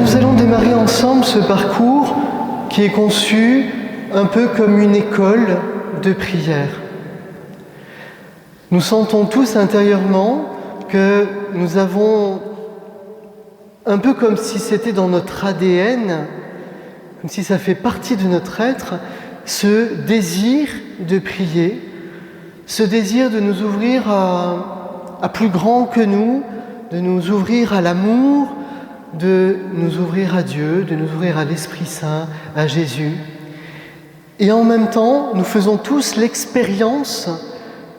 nous allons démarrer ensemble ce parcours qui est conçu un peu comme une école de prière. Nous sentons tous intérieurement que nous avons, un peu comme si c'était dans notre ADN, comme si ça fait partie de notre être, ce désir de prier, ce désir de nous ouvrir à plus grand que nous, de nous ouvrir à l'amour, de nous ouvrir à Dieu, de nous ouvrir à l'Esprit Saint, à Jésus. Et en même temps, nous faisons tous l'expérience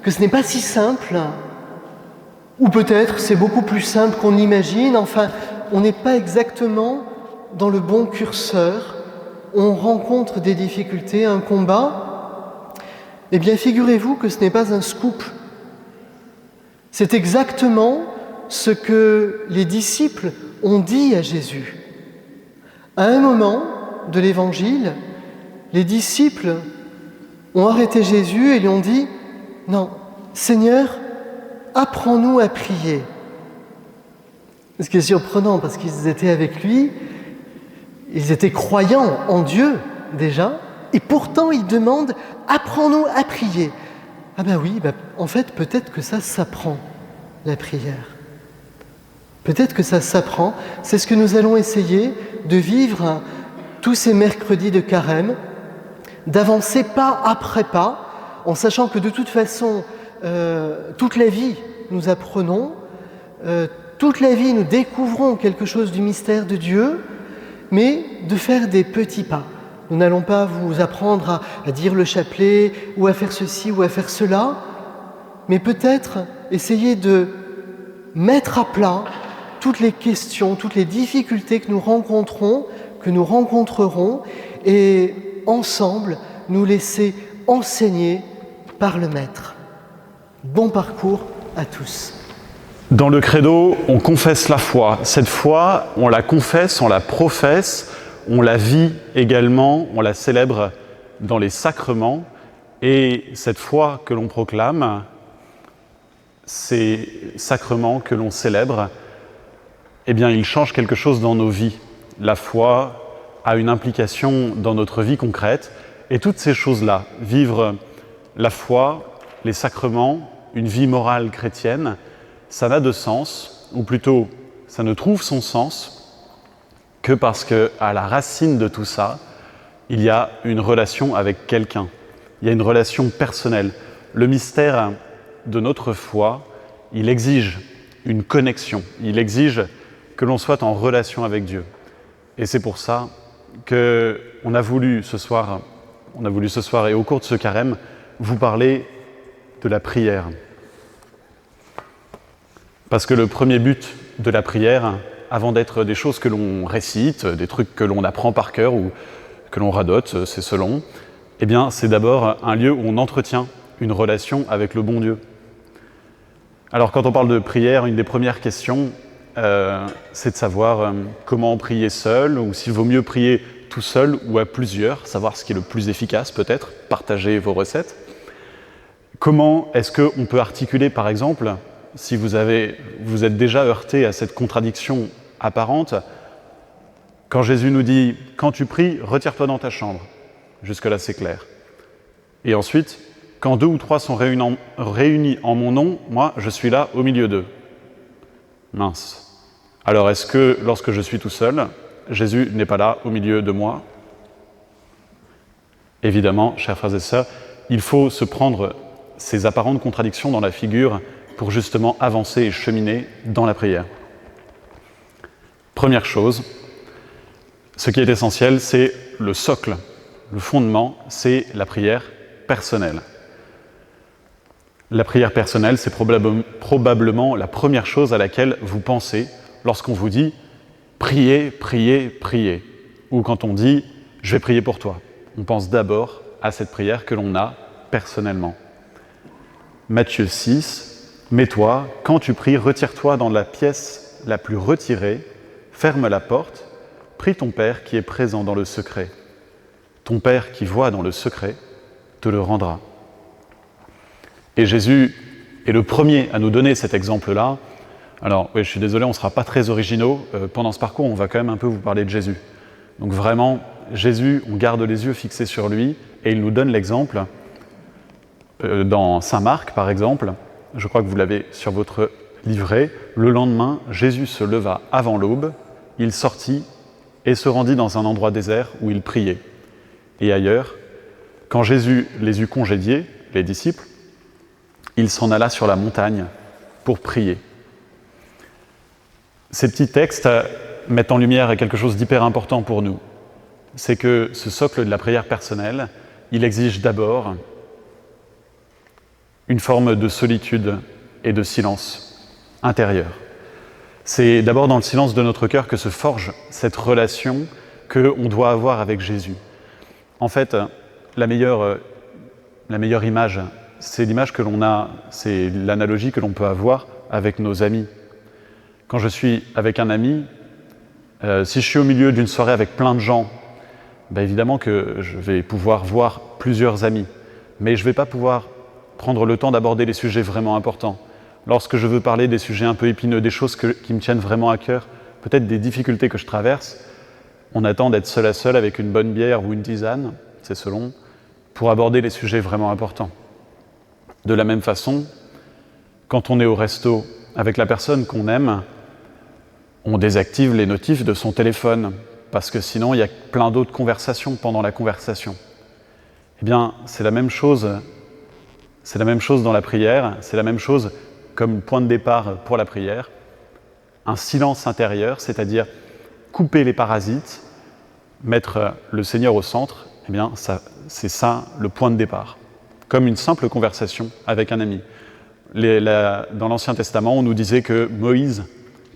que ce n'est pas si simple, ou peut-être c'est beaucoup plus simple qu'on imagine, enfin, on n'est pas exactement dans le bon curseur, on rencontre des difficultés, un combat. Eh bien, figurez-vous que ce n'est pas un scoop. C'est exactement ce que les disciples ont dit à Jésus. À un moment de l'Évangile, les disciples ont arrêté Jésus et lui ont dit « Non, Seigneur, apprends-nous à prier. » Ce qui est surprenant parce qu'ils étaient avec lui, ils étaient croyants en Dieu déjà, et pourtant ils demandent « Apprends-nous à prier. » Ah ben oui, en fait peut-être que ça s'apprend, la prière. Peut-être que ça s'apprend, c'est ce que nous allons essayer de vivre tous ces mercredis de carême, d'avancer pas après pas, en sachant que de toute façon, toute la vie nous apprenons, toute la vie nous découvrons quelque chose du mystère de Dieu, mais de faire des petits pas. Nous n'allons pas vous apprendre à dire le chapelet, ou à faire ceci, ou à faire cela, mais peut-être essayer de mettre à plat toutes les questions, toutes les difficultés que nous rencontrons, que nous rencontrerons, et ensemble nous laisser enseigner par le Maître. Bon parcours à tous. Dans le credo, on confesse la foi. Cette foi, on la confesse, on la professe, on la vit également, on la célèbre dans les sacrements. Et cette foi que l'on proclame, ces sacrements que l'on célèbre, eh bien, ils changent quelque chose dans nos vies. La foi a une implication dans notre vie concrète. Et toutes ces choses-là, vivre la foi, les sacrements, une vie morale chrétienne, ça n'a de sens, ou plutôt, ça ne trouve son sens que parce qu'à la racine de tout ça, il y a une relation avec quelqu'un. Il y a une relation personnelle. Le mystère de notre foi, il exige une connexion. Il exige que l'on soit en relation avec Dieu. Et c'est pour ça qu'on a voulu ce soir et au cours de ce carême, vous parler de la prière. Parce que le premier but de la prière, avant d'être des choses que l'on récite, des trucs que l'on apprend par cœur ou que l'on radote, c'est selon, eh bien, c'est d'abord un lieu où on entretient une relation avec le bon Dieu. Alors, quand on parle de prière, une des premières questions, c'est de savoir comment prier seul, ou s'il vaut mieux prier tout seul ou à plusieurs, savoir ce qui est le plus efficace peut-être, partager vos recettes. Comment est-ce qu'on peut articuler, par exemple, si vous êtes déjà heurté à cette contradiction apparente, quand Jésus nous dit « Quand tu pries, retire-toi dans ta chambre ». Jusque-là, c'est clair. Et ensuite, « Quand 2 ou 3 sont réunis en mon nom, moi, je suis là au milieu d'eux ». Mince. Alors, est-ce que lorsque je suis tout seul, Jésus n'est pas là au milieu de moi? Évidemment, chers frères et sœurs, il faut se prendre ces apparentes contradictions dans la figure pour justement avancer et cheminer dans la prière. Première chose, ce qui est essentiel, c'est le socle, le fondement, c'est la prière personnelle. La prière personnelle, c'est probablement la première chose à laquelle vous pensez lorsqu'on vous dit « priez, priez, priez » ou quand on dit « je vais prier pour toi ». On pense d'abord à cette prière que l'on a personnellement. Matthieu 6, « Mais toi, quand tu pries, retire-toi dans la pièce la plus retirée, ferme la porte, prie ton Père qui est présent dans le secret. Ton Père qui voit dans le secret te le rendra. » Et Jésus est le premier à nous donner cet exemple-là Alors, oui, je suis désolé, on ne sera pas très originaux. Pendant ce parcours, on va quand même un peu vous parler de Jésus. Donc vraiment, Jésus, on garde les yeux fixés sur lui, et il nous donne l'exemple dans Saint Marc, par exemple. Je crois que vous l'avez sur votre livret. Le lendemain, Jésus se leva avant l'aube, il sortit et se rendit dans un endroit désert où il priait. Et ailleurs, quand Jésus les eut congédiés, les disciples, il s'en alla sur la montagne pour prier. Ces petits textes mettent en lumière quelque chose d'hyper important pour nous. C'est que ce socle de la prière personnelle, il exige d'abord une forme de solitude et de silence intérieur. C'est d'abord dans le silence de notre cœur que se forge cette relation qu'on doit avoir avec Jésus. En fait, la meilleure image, c'est l'image que l'on a, c'est l'analogie que l'on peut avoir avec nos amis. Quand je suis avec un ami, si je suis au milieu d'une soirée avec plein de gens, évidemment que je vais pouvoir voir plusieurs amis, mais je ne vais pas pouvoir prendre le temps d'aborder les sujets vraiment importants. Lorsque je veux parler des sujets un peu épineux, des choses qui me tiennent vraiment à cœur, peut-être des difficultés que je traverse, on attend d'être seul à seul avec une bonne bière ou une tisane, c'est selon, pour aborder les sujets vraiment importants. De la même façon, quand on est au resto avec la personne qu'on aime, on désactive les notifs de son téléphone, parce que sinon il y a plein d'autres conversations pendant la conversation. Eh bien, c'est la même chose dans la prière, c'est la même chose comme point de départ pour la prière. Un silence intérieur, c'est-à-dire couper les parasites, mettre le Seigneur au centre, eh bien, c'est ça le point de départ. Comme une simple conversation avec un ami. Dans l'Ancien Testament, on nous disait que Moïse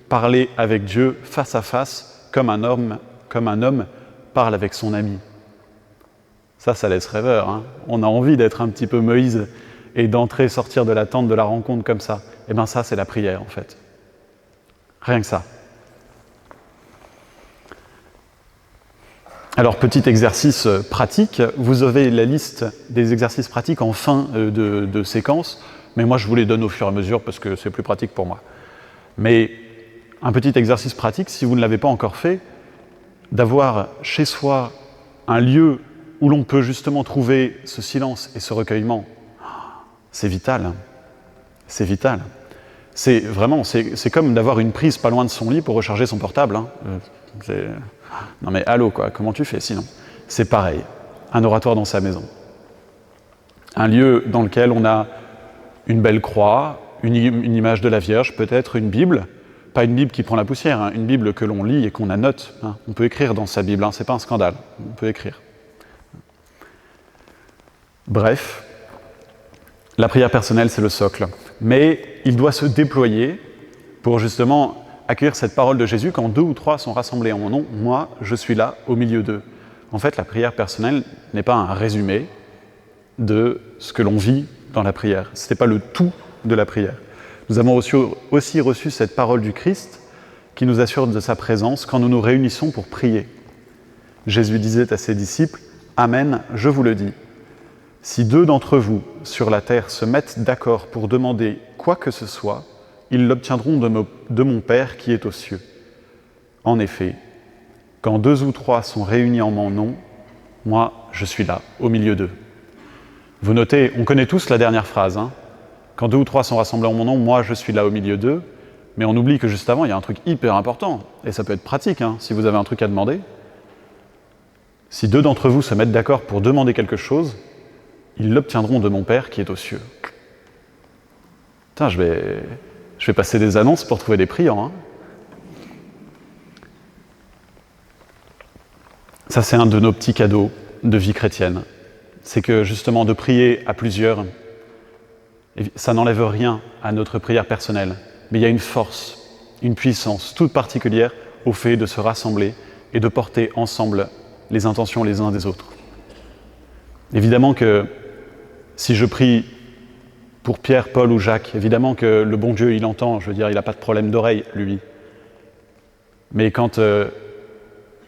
parlait avec Dieu face à face, comme un homme parle avec son ami. Ça laisse rêveur. Hein. On a envie d'être un petit peu Moïse et d'entrer, sortir de la tente de la rencontre comme ça. Eh bien ça, c'est la prière, en fait. Rien que ça. Alors, petit exercice pratique. Vous avez la liste des exercices pratiques en fin de séquence, mais moi, je vous les donne au fur et à mesure parce que c'est plus pratique pour moi. Mais un petit exercice pratique, si vous ne l'avez pas encore fait, d'avoir chez soi un lieu où l'on peut justement trouver ce silence et ce recueillement, c'est vital. C'est vital. C'est comme d'avoir une prise pas loin de son lit pour recharger son portable. Hein. Non mais allô quoi, comment tu fais sinon? C'est pareil, un oratoire dans sa maison. Un lieu dans lequel on a une belle croix, une image de la Vierge, peut-être une Bible, pas une Bible qui prend la poussière, hein, une Bible que l'on lit et qu'on annote. Hein. On peut écrire dans sa Bible, hein, c'est pas un scandale, on peut écrire. Bref, la prière personnelle c'est le socle, mais il doit se déployer pour justement accueillir cette parole de Jésus, quand 2 ou 3 sont rassemblés en mon nom, moi, je suis là au milieu d'eux. En fait, la prière personnelle n'est pas un résumé de ce que l'on vit dans la prière. Ce n'est pas le tout de la prière. Nous avons aussi reçu cette parole du Christ qui nous assure de sa présence quand nous nous réunissons pour prier. Jésus disait à ses disciples, « Amen, je vous le dis. Si 2 d'entre vous sur la terre se mettent d'accord pour demander quoi que ce soit, ils l'obtiendront de mon Père qui est aux cieux. En effet, quand 2 ou 3 sont réunis en mon nom, moi, je suis là, au milieu d'eux. » Vous notez, on connaît tous la dernière phrase. Hein. Quand 2 ou 3 sont rassemblés en mon nom, moi, je suis là au milieu d'eux. Mais on oublie que juste avant, il y a un truc hyper important. Et ça peut être pratique, hein, si vous avez un truc à demander. Si 2 d'entre vous se mettent d'accord pour demander quelque chose, ils l'obtiendront de mon Père qui est aux cieux. Putain, je vais passer des annonces pour trouver des priants. Hein. Ça, c'est un de nos petits cadeaux de vie chrétienne. C'est que justement, de prier à plusieurs, ça n'enlève rien à notre prière personnelle. Mais il y a une force, une puissance toute particulière au fait de se rassembler et de porter ensemble les intentions les uns des autres. Évidemment que si je prie pour Pierre, Paul ou Jacques, évidemment que le bon Dieu, il entend, je veux dire, il n'a pas de problème d'oreille, lui. Mais quand il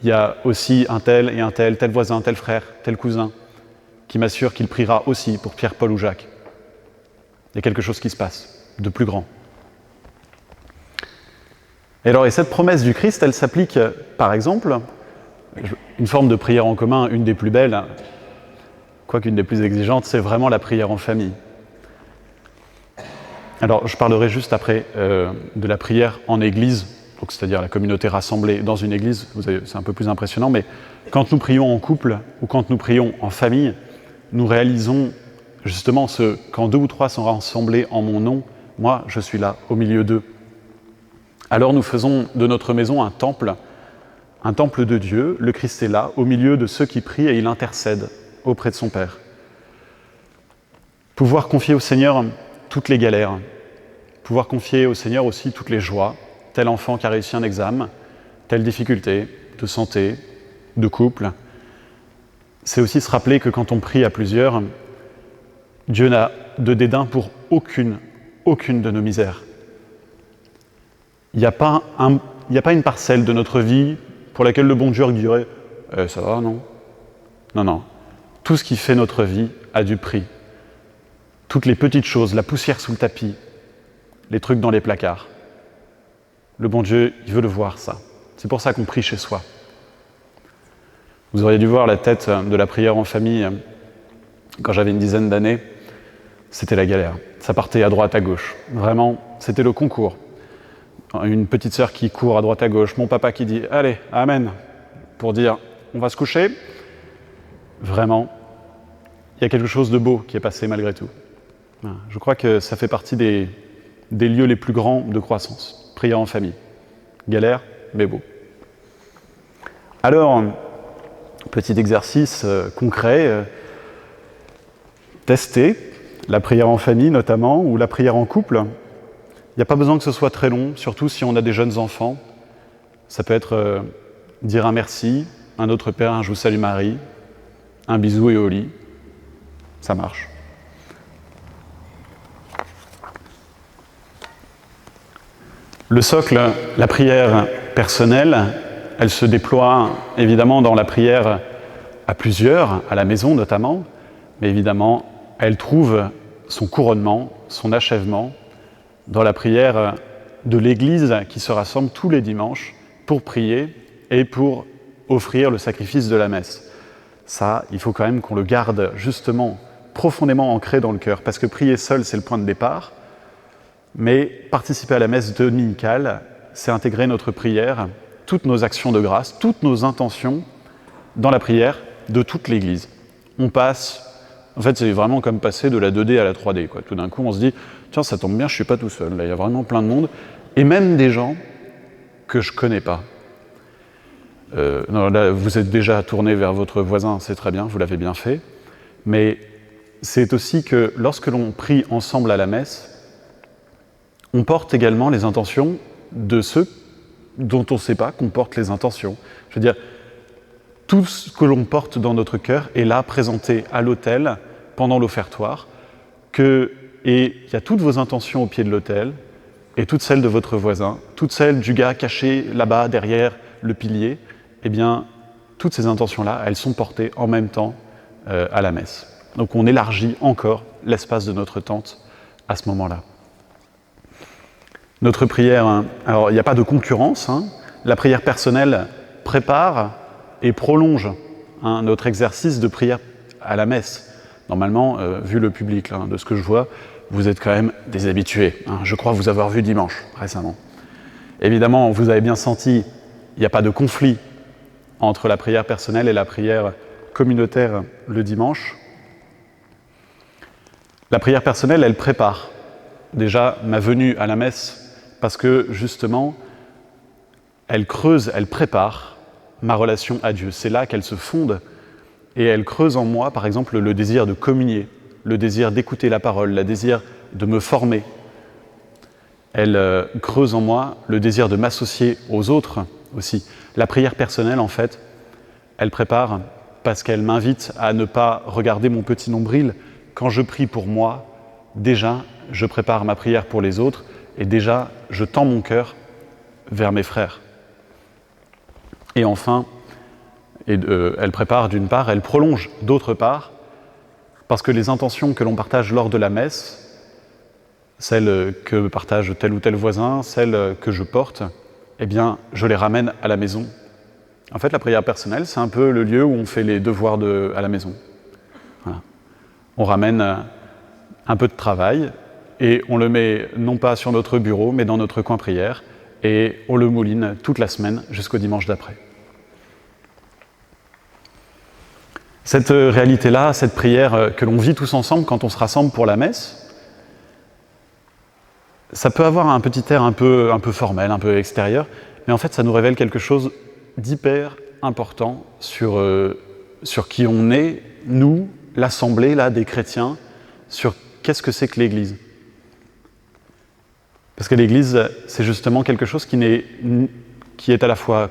y a aussi un tel et un tel voisin, tel frère, tel cousin, qui m'assure qu'il priera aussi pour Pierre, Paul ou Jacques, il y a quelque chose qui se passe, de plus grand. Et cette promesse du Christ, elle s'applique, par exemple, une forme de prière en commun, une des plus belles, quoiqu'une des plus exigeantes, c'est vraiment la prière en famille. Alors, je parlerai juste après de la prière en église, donc c'est-à-dire la communauté rassemblée dans une église, c'est un peu plus impressionnant, mais quand nous prions en couple ou quand nous prions en famille, nous réalisons justement quand 2 ou 3 sont rassemblés en mon nom, moi je suis là, au milieu d'eux. Alors nous faisons de notre maison un temple de Dieu, le Christ est là, au milieu de ceux qui prient et il intercède auprès de son Père. Pouvoir confier au Seigneur toutes les galères, pouvoir confier au Seigneur aussi toutes les joies, tel enfant qui a réussi un examen, telle difficulté de santé, de couple. C'est aussi se rappeler que quand on prie à plusieurs, Dieu n'a de dédain pour aucune de nos misères. Il n'y a pas une parcelle de notre vie pour laquelle le bon Dieu dirait « ça va, non ?» Non. Tout ce qui fait notre vie a du prix. Toutes les petites choses, la poussière sous le tapis, les trucs dans les placards. Le bon Dieu, il veut le voir, ça. C'est pour ça qu'on prie chez soi. Vous auriez dû voir la tête de la prière en famille quand j'avais une dizaine d'années. C'était la galère. Ça partait à droite, à gauche. Vraiment, c'était le concours. Une petite sœur qui court à droite, à gauche. Mon papa qui dit « Allez, amen !» pour dire « On va se coucher ?» Vraiment, il y a quelque chose de beau qui est passé malgré tout. Je crois que ça fait partie des lieux les plus grands de croissance. Prière en famille. Galère, mais beau. Alors, petit exercice concret, tester la prière en famille notamment, ou la prière en couple. Il n'y a pas besoin que ce soit très long, surtout si on a des jeunes enfants. Ça peut être dire un merci, un autre Père, un Je vous salue Marie, un bisou et au lit. Ça marche. Le socle, la prière personnelle, elle se déploie évidemment dans la prière à plusieurs, à la maison notamment, mais évidemment, elle trouve son couronnement, son achèvement dans la prière de l'Église qui se rassemble tous les dimanches pour prier et pour offrir le sacrifice de la messe. Ça, il faut quand même qu'on le garde justement profondément ancré dans le cœur, parce que prier seul, c'est le point de départ, mais participer à la messe dominicale, c'est intégrer notre prière, toutes nos actions de grâce, toutes nos intentions dans la prière de toute l'Église. On passe, en fait c'est vraiment comme passer de la 2D à la 3D, quoi. Tout d'un coup on se dit, tiens ça tombe bien, je ne suis pas tout seul, là il y a vraiment plein de monde, et même des gens que je ne connais pas. Non, là, vous êtes déjà tourné vers votre voisin, c'est très bien, vous l'avez bien fait, mais c'est aussi que lorsque l'on prie ensemble à la messe, on porte également les intentions de ceux dont on ne sait pas qu'on porte les intentions. Je veux dire, tout ce que l'on porte dans notre cœur est là, présenté à l'autel, pendant l'offertoire, et il y a toutes vos intentions au pied de l'autel, et toutes celles de votre voisin, toutes celles du gars caché là-bas, derrière le pilier, eh bien, toutes ces intentions-là, elles sont portées en même temps à la messe. Donc on élargit encore l'espace de notre tente à ce moment-là. Notre prière, alors il n'y a pas de concurrence, la prière personnelle prépare et prolonge notre exercice de prière à la messe. Normalement, vu le public, là, de ce que je vois, vous êtes quand même des habitués. Je crois vous avoir vu dimanche, récemment. Évidemment, vous avez bien senti, il n'y a pas de conflit entre la prière personnelle et la prière communautaire le dimanche. La prière personnelle, elle prépare déjà ma venue à la messe parce que, justement, elle creuse, elle prépare ma relation à Dieu. C'est là qu'elle se fonde et elle creuse en moi, par exemple, le désir de communier, le désir d'écouter la parole, le désir de me former. Elle creuse en moi le désir de m'associer aux autres aussi. La prière personnelle, en fait, elle prépare parce qu'elle m'invite à ne pas regarder mon petit nombril. Quand je prie pour moi, déjà, je prépare ma prière pour les autres et déjà, je tends mon cœur vers mes frères. Et enfin, elle prépare d'une part, elle prolonge d'autre part, parce que les intentions que l'on partage lors de la messe, celles que partage tel ou tel voisin, celles que je porte, eh bien, je les ramène à la maison. En fait, la prière personnelle, c'est un peu le lieu où on fait les devoirs à la maison. Voilà. On ramène un peu de travail et on le met non pas sur notre bureau, mais dans notre coin prière et on le mouline toute la semaine jusqu'au dimanche d'après. Cette réalité-là, cette prière que l'on vit tous ensemble quand on se rassemble pour la messe, ça peut avoir un petit air un peu formel, un peu extérieur, mais en fait ça nous révèle quelque chose d'hyper important sur qui on est, nous, l'assemblée là, des chrétiens, sur qu'est-ce que c'est que l'Église. Parce que l'Église, c'est justement quelque chose qui est à la fois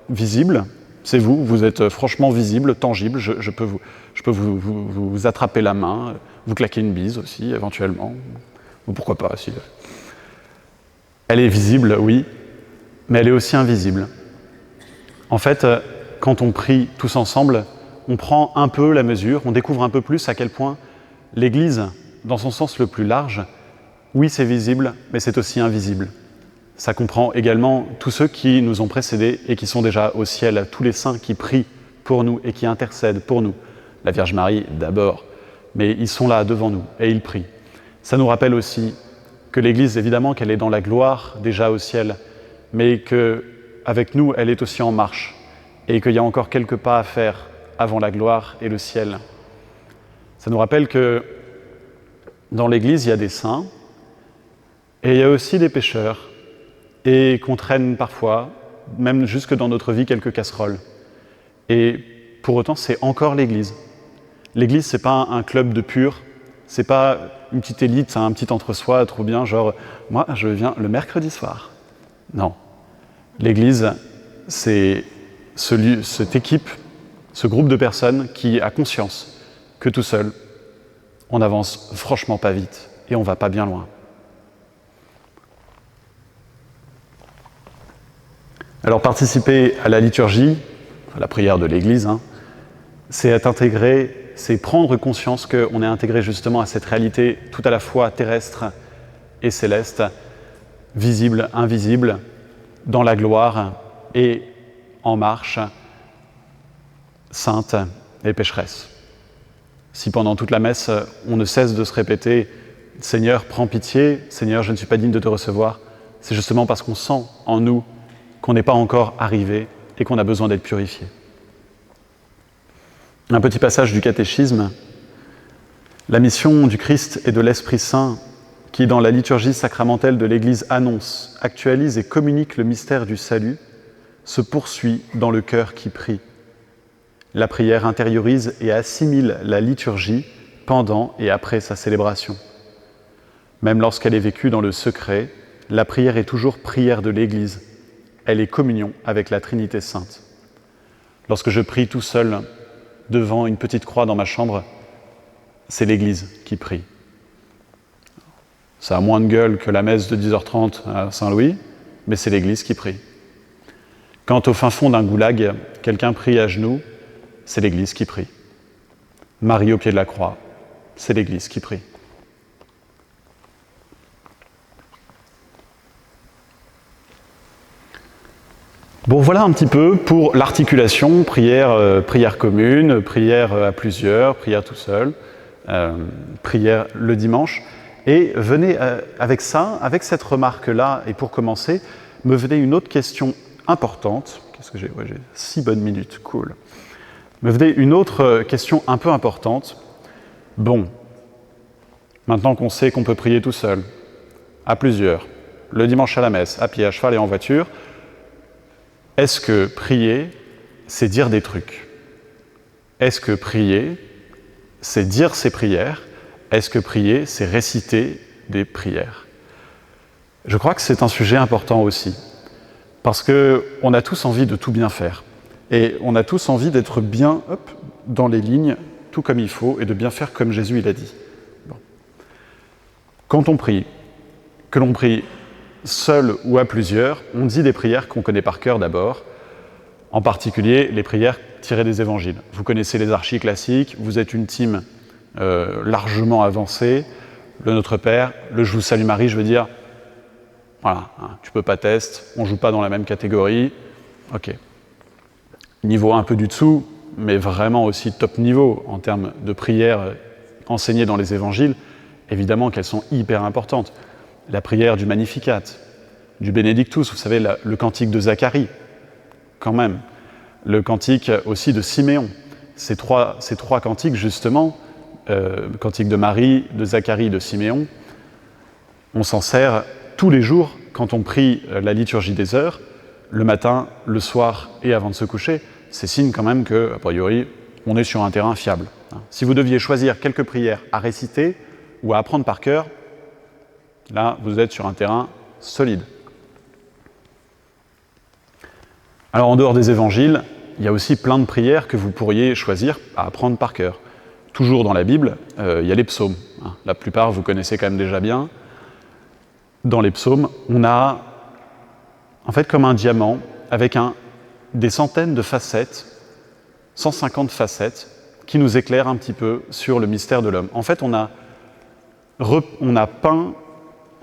visible, c'est vous, vous êtes franchement visible, tangible, je peux vous attraper la main, vous claquer une bise aussi, éventuellement, ou pourquoi pas, si. Elle est visible, oui, mais elle est aussi invisible. En fait, quand on prie tous ensemble, on prend un peu la mesure, on découvre un peu plus à quel point l'Église, dans son sens le plus large, oui, c'est visible, mais c'est aussi invisible. Ça comprend également tous ceux qui nous ont précédés et qui sont déjà au ciel, tous les saints qui prient pour nous et qui intercèdent pour nous. La Vierge Marie d'abord, mais ils sont là devant nous et ils prient. Ça nous rappelle aussi que l'Église, évidemment, qu'elle est dans la gloire déjà au ciel, mais qu'avec nous, elle est aussi en marche et qu'il y a encore quelques pas à faire avant la gloire et le ciel. Ça nous rappelle que dans l'Église, il y a des saints et il y a aussi des pécheurs et qu'on traîne parfois, même jusque dans notre vie, quelques casseroles. Et pour autant, c'est encore l'Église. L'Église, c'est pas un club de purs, c'est pas une petite élite, un petit entre-soi trop bien, genre « moi, je viens le mercredi soir ». Non. L'Église, c'est cette équipe, ce groupe de personnes qui a conscience que tout seul, on n'avance franchement pas vite et on va pas bien loin. Alors participer à la liturgie, à la prière de l'Église, c'est être intégré, c'est prendre conscience qu'on est intégré justement à cette réalité tout à la fois terrestre et céleste, visible, invisible, dans la gloire et en marche, sainte et pécheresse. Si pendant toute la messe, on ne cesse de se répéter « Seigneur, prends pitié, Seigneur, je ne suis pas digne de te recevoir », c'est justement parce qu'on sent en nous qu'on n'est pas encore arrivé et qu'on a besoin d'être purifié. Un petit passage du catéchisme. La mission du Christ et de l'Esprit Saint, qui dans la liturgie sacramentelle de l'Église annonce, actualise et communique le mystère du salut, se poursuit dans le cœur qui prie. La prière intériorise et assimile la liturgie pendant et après sa célébration. Même lorsqu'elle est vécue dans le secret, la prière est toujours prière de l'Église. Elle est communion avec la Trinité Sainte. Lorsque je prie tout seul, devant une petite croix dans ma chambre, c'est l'Église qui prie. Ça a moins de gueule que la messe de 10h30 à Saint-Louis, mais c'est l'Église qui prie. Quand au fin fond d'un goulag, quelqu'un prie à genoux, c'est l'Église qui prie. Marie au pied de la croix, c'est l'Église qui prie. Bon, voilà un petit peu pour l'articulation, prière commune, prière à plusieurs, prière tout seul, prière le dimanche. Et venez avec ça, avec cette remarque-là, et pour commencer, me venait une autre question importante. Qu'est-ce que j'ai ? Ouais, j'ai 6 bonnes minutes, cool. Me venait une autre question un peu importante. Bon, maintenant qu'on sait qu'on peut prier tout seul, à plusieurs, le dimanche à la messe, à pied, à cheval et en voiture, est-ce que prier, c'est dire des trucs ? Est-ce que prier, c'est dire ses prières ? Est-ce que prier, c'est réciter des prières ? Je crois que c'est un sujet important aussi, parce qu'on a tous envie de tout bien faire. Et on a tous envie d'être bien dans les lignes, tout comme il faut, et de bien faire comme Jésus il a dit. Bon. Quand on prie, que l'on prie seul ou à plusieurs, on dit des prières qu'on connaît par cœur d'abord, en particulier les prières tirées des évangiles. Vous connaissez les archis classiques, vous êtes une team largement avancée, le Notre Père, le Je vous salue Marie, je veux dire, Voilà, hein, tu peux pas tester, on joue pas dans la même catégorie. Ok. Niveau un peu du dessous, mais vraiment aussi top niveau en termes de prières enseignées dans les évangiles, évidemment qu'elles sont hyper importantes. La prière du Magnificat, du Benedictus, vous savez, le cantique de Zacharie, quand même. Le cantique aussi de Siméon. Ces trois cantiques, justement, le cantique de Marie, de Zacharie, de Siméon, on s'en sert tous les jours quand on prie la liturgie des heures, le matin, le soir et avant de se coucher. C'est signe quand même que, a priori, on est sur un terrain fiable. Si vous deviez choisir quelques prières à réciter ou à apprendre par cœur, là, vous êtes sur un terrain solide. Alors, en dehors des évangiles, il y a aussi plein de prières que vous pourriez choisir à apprendre par cœur. Toujours dans la Bible, il y a les psaumes. La plupart, vous connaissez quand même déjà bien. Dans les psaumes, on a, en fait, comme un diamant, avec des centaines de facettes, 150 facettes, qui nous éclairent un petit peu sur le mystère de l'homme. En fait, on a peint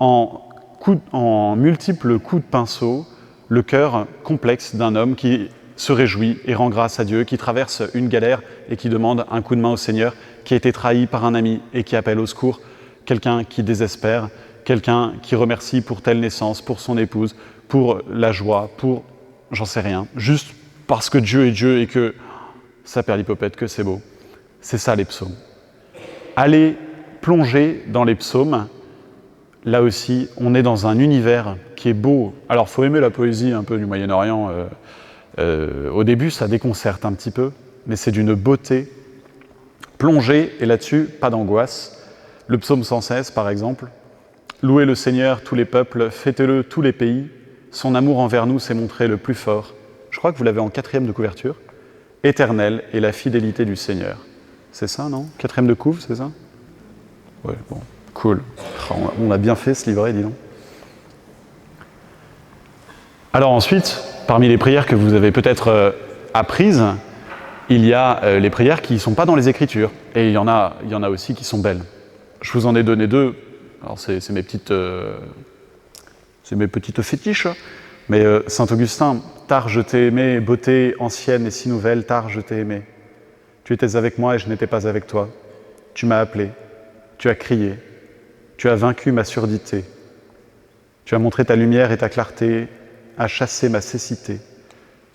en multiples coups de pinceau le cœur complexe d'un homme qui se réjouit et rend grâce à Dieu, qui traverse une galère et qui demande un coup de main au Seigneur, qui a été trahi par un ami et qui appelle au secours, quelqu'un qui désespère, quelqu'un qui remercie pour telle naissance, pour son épouse, pour la joie, pour j'en sais rien, juste parce que Dieu est Dieu et que ça perd l'hypopète, que c'est beau. C'est ça les psaumes. Allez plonger dans les psaumes. Là aussi, on est dans un univers qui est beau. Alors, il faut aimer la poésie un peu du Moyen-Orient. Au début, ça déconcerte un petit peu, mais c'est d'une beauté. Plongez, et là-dessus, pas d'angoisse. Le psaume 116, par exemple. Louez le Seigneur, tous les peuples, fêtez-le, tous les pays. Son amour envers nous s'est montré le plus fort. Je crois que vous l'avez en 4e de couverture. Éternel est la fidélité du Seigneur. C'est ça, non? 4e de couve, c'est ça? Ouais, bon, cool. On a bien fait ce livret, dis donc. Alors ensuite, parmi les prières que vous avez peut-être apprises, il y a les prières qui ne sont pas dans les Écritures. Et il y en a aussi qui sont belles. Je vous en ai donné 2. Alors c'est mes petites fétiches. Mais Saint Augustin, tard je t'ai aimé, beauté ancienne et si nouvelle, tard je t'ai aimé. Tu étais avec moi et je n'étais pas avec toi. Tu m'as appelé, tu as crié, tu as vaincu ma surdité. Tu as montré ta lumière et ta clarté, à chasser ma cécité.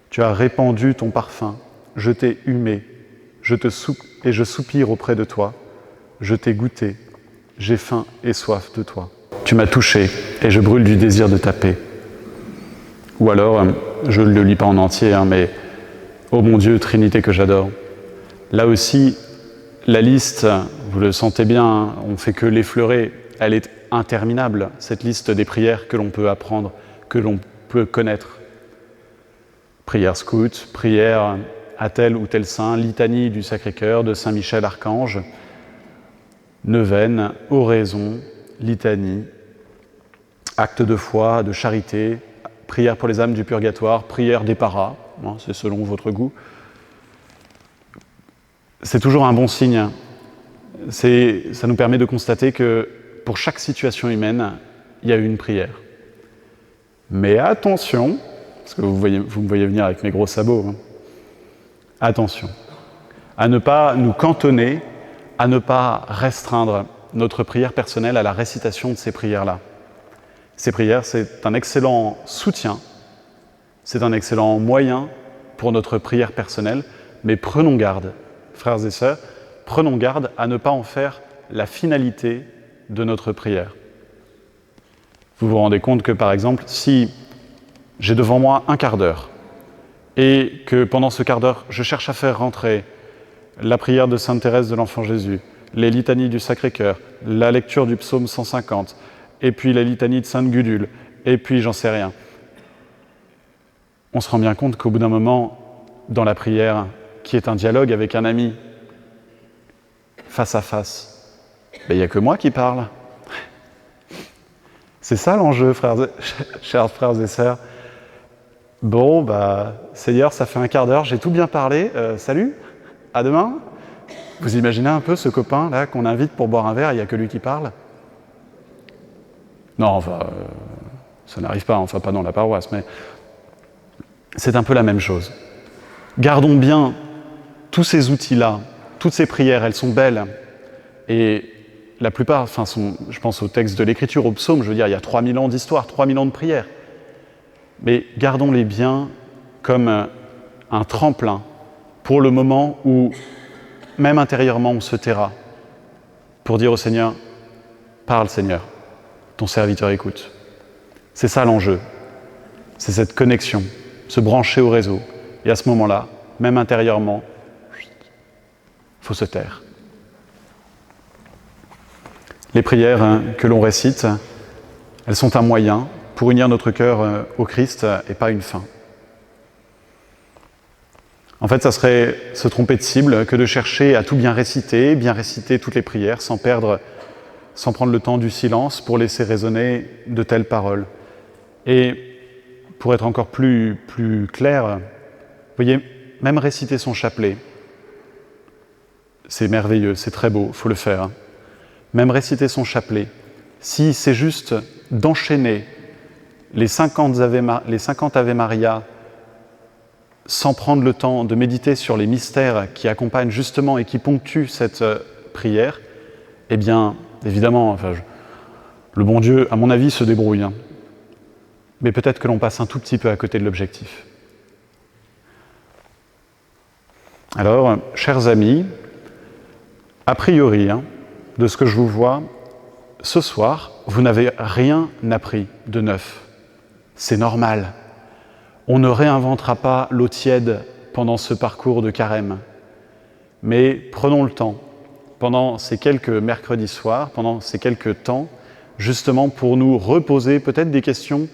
Tu as répandu ton parfum, je t'ai humé, et je soupire auprès de toi. Je t'ai goûté, j'ai faim et soif de toi. Tu m'as touché et je brûle du désir de ta paix. Ou alors, je ne le lis pas en entier, mais « Ô mon Dieu, Trinité que j'adore ». Là aussi, la liste, vous le sentez bien, on ne fait que l'effleurer, elle est interminable, cette liste des prières que l'on peut apprendre, que l'on peut connaître. Prière scout, prière à tel ou tel saint, litanie du Sacré-Cœur, de Saint-Michel Archange, neuvaine, oraison, litanie, acte de foi, de charité, prière pour les âmes du purgatoire, prière des paras, c'est selon votre goût. C'est toujours un bon signe. Ça nous permet de constater que pour chaque situation humaine, il y a une prière. Mais attention, parce que vous me voyez venir avec mes gros sabots, attention, à ne pas nous cantonner, à ne pas restreindre notre prière personnelle à la récitation de ces prières-là. Ces prières, c'est un excellent soutien, c'est un excellent moyen pour notre prière personnelle, mais prenons garde, frères et sœurs, prenons garde à ne pas en faire la finalité de notre prière. Vous vous rendez compte que, par exemple, si j'ai devant moi un quart d'heure et que pendant ce quart d'heure, je cherche à faire rentrer la prière de Sainte Thérèse de l'Enfant Jésus, les litanies du Sacré-Cœur, la lecture du psaume 150, et puis la litanie de Sainte Gudule, et puis j'en sais rien. On se rend bien compte qu'au bout d'un moment, dans la prière, qui est un dialogue avec un ami, face à face, il n'y a que moi qui parle. C'est ça l'enjeu, chers frères et sœurs. Bon, Seigneur, ça fait un quart d'heure, j'ai tout bien parlé, salut, à demain. Vous imaginez un peu ce copain là qu'on invite pour boire un verre, il n'y a que lui qui parle? Non, Ça n'arrive pas, enfin pas dans la paroisse, mais c'est un peu la même chose. Gardons bien tous ces outils-là, toutes ces prières, elles sont belles. Et la plupart, je pense au texte de l'Écriture, au psaume, je veux dire, il y a 3000 ans d'histoire, 3000 ans de prières. Mais gardons-les bien comme un tremplin pour le moment où, même intérieurement, on se taira pour dire au Seigneur, parle Seigneur, ton serviteur écoute. C'est ça l'enjeu, c'est cette connexion, se brancher au réseau. Et à ce moment-là, même intérieurement, il faut se taire. Les prières que l'on récite, elles sont un moyen pour unir notre cœur au Christ et pas une fin. En fait, ça serait se tromper de cible que de chercher à tout bien réciter toutes les prières sans prendre le temps du silence pour laisser résonner de telles paroles. Et pour être encore plus clair, vous voyez, même réciter son chapelet, c'est merveilleux, c'est très beau, il faut le faire. Même réciter son chapelet, si c'est juste d'enchaîner les 50 Ave Maria sans prendre le temps de méditer sur les mystères qui accompagnent justement et qui ponctuent cette prière, eh bien, évidemment, le bon Dieu, à mon avis, se débrouille. Mais peut-être que l'on passe un tout petit peu à côté de l'objectif. Alors, chers amis, a priori, de ce que je vous vois, ce soir, vous n'avez rien appris de neuf. C'est normal. On ne réinventera pas l'eau tiède pendant ce parcours de carême. Mais prenons le temps, pendant ces quelques mercredis soirs, pendant ces quelques temps, justement pour nous reposer peut-être des questions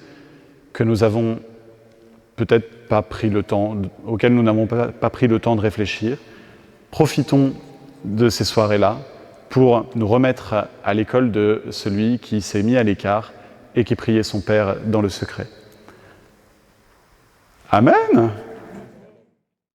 que nous avons peut-être pas pris le temps, auxquelles nous n'avons pas pris le temps de réfléchir. Profitons de ces soirées-là pour nous remettre à l'école de celui qui s'est mis à l'écart et qui priait son Père dans le secret. Amen.